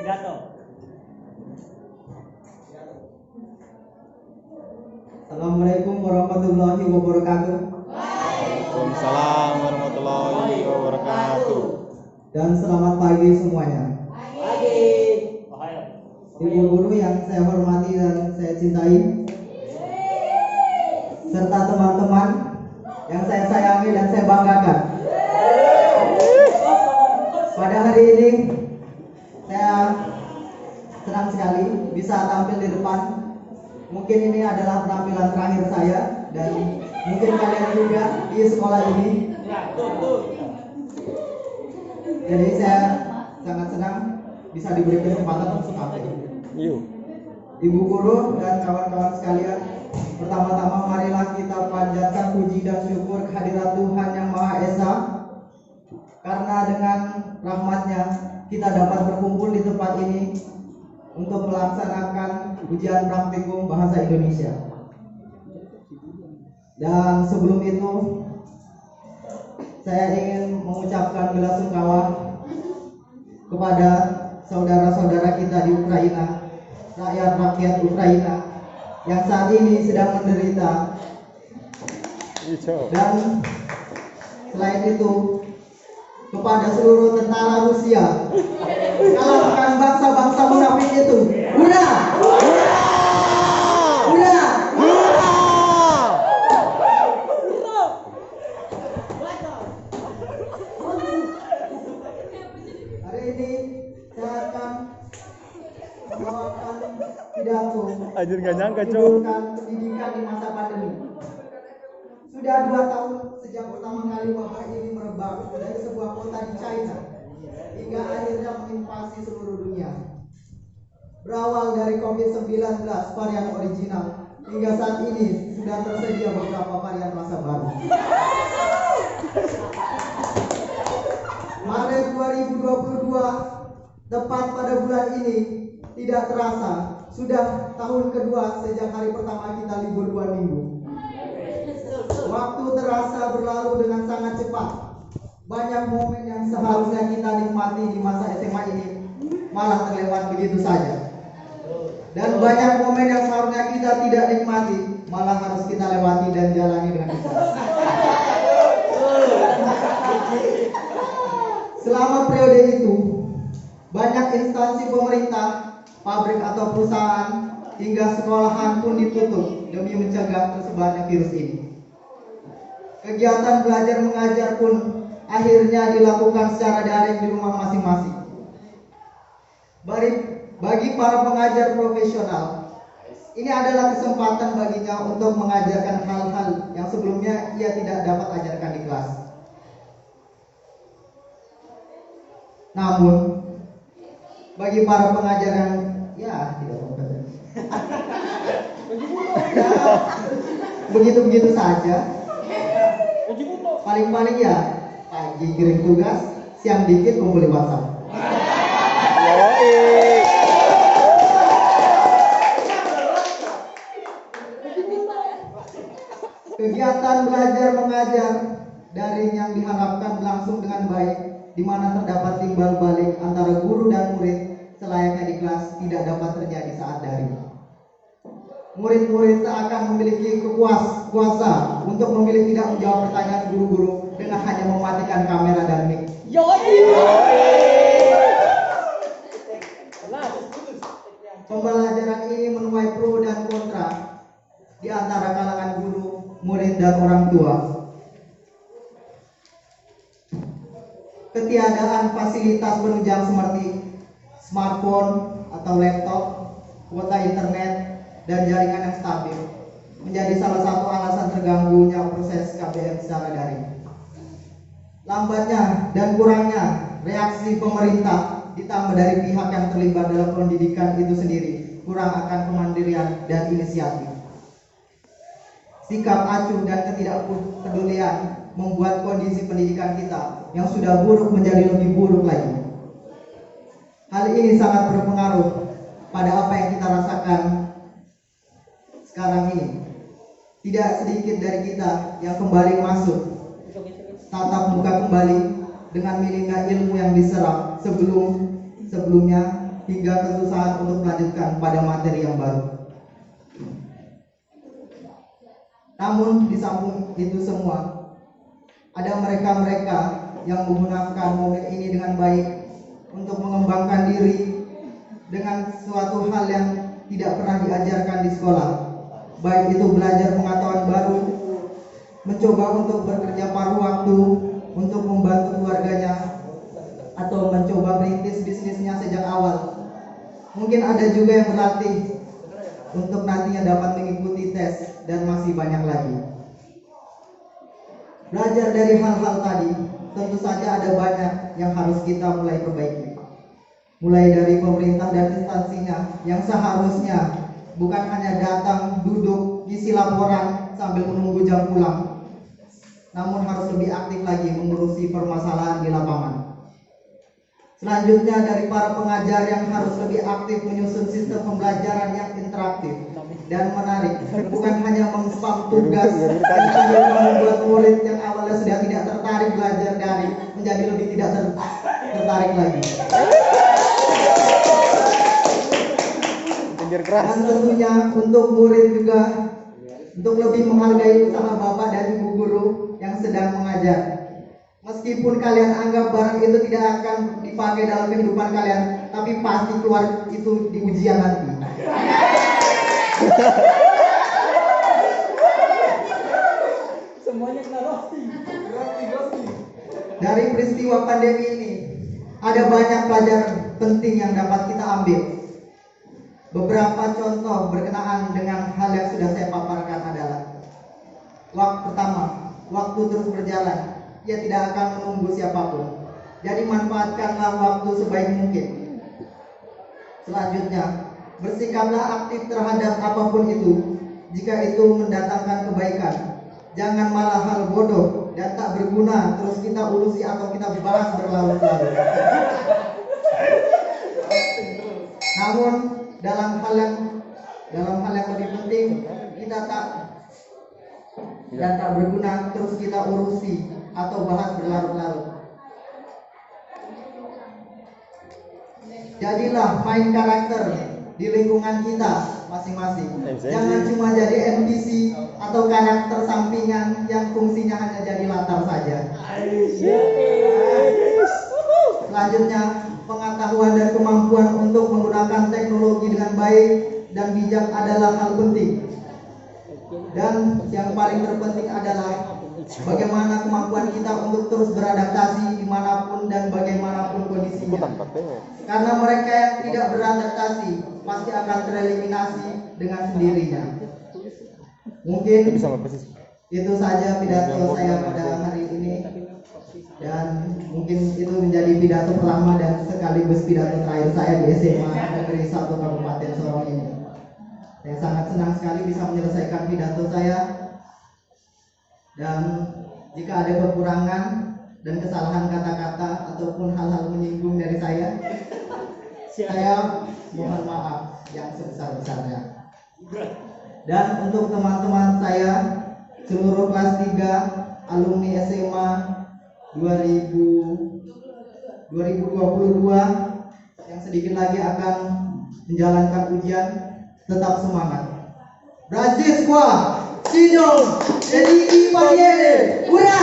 Assalamualaikum warahmatullahi wabarakatuh. Waalaikumsalam warahmatullahi wabarakatuh. Dan selamat pagi semuanya. Ibu guru yang saya hormati dan saya cintai, serta teman-teman yang saya sayangi dan saya banggakan. Pada hari ini saya senang sekali bisa tampil di depan. Mungkin ini adalah penampilan terakhir saya dan mungkin kalian juga di sekolah ini. Jadi saya sangat senang bisa diberi kesempatan untuk tampil. Ibu guru dan kawan-kawan sekalian, pertama-tama marilah kita panjatkan puji dan syukur kehadirat Tuhan Yang Maha Esa, karena dengan rahmat-Nya kita dapat berkumpul di tempat ini untuk melaksanakan ujian praktikum bahasa Indonesia. Dan sebelum itu saya ingin mengucapkan belasungkawa kepada saudara-saudara kita di Ukraina, rakyat Ukraina yang saat ini sedang menderita. Dan selain itu kepada seluruh tentara Rusia, kalahkan bangsa-bangsa munafik itu. Hurra! Hurra! Hari ini saya akan membawakan pidato Anjir gak nyangka, Cok. menghidupkan pendidikan di masa pandemi. Sudah 2 tahun sejak pertama kali wabah ini merebak dari sebuah kota di China hingga akhirnya menginvasi seluruh dunia. Berawal dari COVID-19 varian original, hingga saat ini sudah tersedia beberapa varian rasa baru. Maret 2022, tepat pada bulan ini, tidak terasa sudah tahun kedua sejak hari pertama kita libur 2 minggu. Waktu terasa berlalu dengan sangat cepat. Banyak momen yang seharusnya kita nikmati di masa SMA ini malah terlewat begitu saja. Dan banyak momen yang seharusnya kita tidak nikmati malah harus kita lewati dan jalani dengan ikhlas. Selama periode itu, banyak instansi pemerintah, pabrik atau perusahaan, hingga sekolahan pun ditutup demi mencegah tersebarnya virus ini. Kegiatan belajar mengajar pun akhirnya dilakukan secara daring di rumah masing-masing. Bagi para pengajar profesional, ini adalah kesempatan baginya untuk mengajarkan hal-hal yang sebelumnya ia tidak dapat ajarkan di kelas. Namun, bagi para pengajar yang tidak kompeten, begitu-begitu saja, paling-paling pagi kirim tugas, siang dikit kumpul di WhatsApp. Kegiatan belajar mengajar daring yang diharapkan berlangsung dengan baik, di mana terdapat timbal balik antara guru dan murid selayaknya di kelas tidak dapat terjadi saat daring. Murid-murid seakan memiliki kuasa untuk memilih tidak menjawab pertanyaan guru-guru dengan hanya mematikan kamera dan mic. Pembelajaran ini menuai pro dan kontra di antara kalangan guru, murid, dan orang tua. Ketiadaan fasilitas penunjang seperti smartphone atau laptop, kuota internet, dan jaringan yang stabil menjadi salah satu alasan terganggunya proses KBM secara daring. Lambatnya dan kurangnya reaksi pemerintah ditambah dari pihak yang terlibat dalam pendidikan itu sendiri kurang akan kemandirian dan inisiatif. Sikap acuh dan ketidakpedulian membuat kondisi pendidikan kita yang sudah buruk menjadi lebih buruk lagi. Hal ini sangat berpengaruh pada apa yang kita rasakan sekarang ini. Tidak sedikit dari kita yang kembali masuk tatap muka kembali dengan minimnya ilmu yang diserap sebelumnya hingga kesusahan untuk melanjutkan pada materi yang baru. Namun di samping itu semua, ada mereka-mereka yang menggunakan momen ini dengan baik untuk mengembangkan diri dengan suatu hal yang tidak pernah diajarkan di sekolah, baik itu belajar pengetahuan baru, mencoba untuk bekerja paruh waktu untuk membantu keluarganya, atau mencoba merintis bisnisnya sejak awal. Mungkin ada juga yang berlatih untuk nantinya dapat mengikuti tes, dan masih banyak lagi. Belajar dari hal-hal tadi, tentu saja ada banyak yang harus kita mulai perbaiki. Mulai dari pemerintah dan instansinya yang seharusnya bukan hanya datang, duduk, isi laporan sambil menunggu jam pulang, namun harus lebih aktif lagi mengurusi permasalahan di lapangan. Selanjutnya dari para pengajar yang harus lebih aktif menyusun sistem pembelajaran yang interaktif dan menarik, bukan hanya mengspam tugas dan hanya membuat murid yang awalnya sudah tidak tertarik belajar daring menjadi lebih tidak tertarik lagi. Dan tentunya untuk murid juga untuk lebih menghargai usaha bapak dan ibu guru yang sedang mengajar. Meskipun kalian anggap barang itu tidak akan dipakai dalam kehidupan kalian, tapi pasti keluar itu di ujian nanti. Semuanya kena rosti. Dari peristiwa pandemi ini, ada banyak pelajaran penting yang dapat kita ambil. Beberapa contoh berkenaan dengan hal yang sudah saya paparkan adalah: pertama, waktu terus berjalan. Ia tidak akan menunggu siapapun. Jadi manfaatkanlah waktu sebaik mungkin. Selanjutnya, bersikaplah aktif terhadap apapun itu jika itu mendatangkan kebaikan. Jangan malah hal bodoh dan tak berguna terus kita urusi atau kita bahas berlarut-larut. Namun dalam hal yang lebih penting, kita tak berguna terus kita urusi atau bahas berlarut-larut. Jadilah main karakter di lingkungan kita masing-masing. Jangan cuma jadi NPC atau karakter sampingan yang fungsinya hanya jadi latar saja. Selanjutnya, pengetahuan dan kemampuan untuk menggunakan teknologi dengan baik dan bijak adalah hal penting. Dan yang paling terpenting adalah bagaimana kemampuan kita untuk terus beradaptasi dimanapun dan bagaimanapun kondisinya. Karena mereka yang tidak beradaptasi pasti akan tereliminasi dengan sendirinya. Mungkin itu saja pidato saya pada hari ini, dan mungkin itu menjadi pidato pertama dan sekaligus pidato terakhir saya di SMA Negeri 1 Kabupaten Sorong ini. Saya sangat senang sekali bisa menyelesaikan pidato saya. Dan jika ada kekurangan dan kesalahan kata-kata ataupun hal-hal menyinggung dari saya mohon maaf yang sebesar-besarnya. Dan untuk teman-teman saya seluruh kelas 3 alumni SMA 2022 yang sedikit lagi akan menjalankan ujian, tetap semangat. Brazil Squad, Sino, jadi Ipaniere, hurra!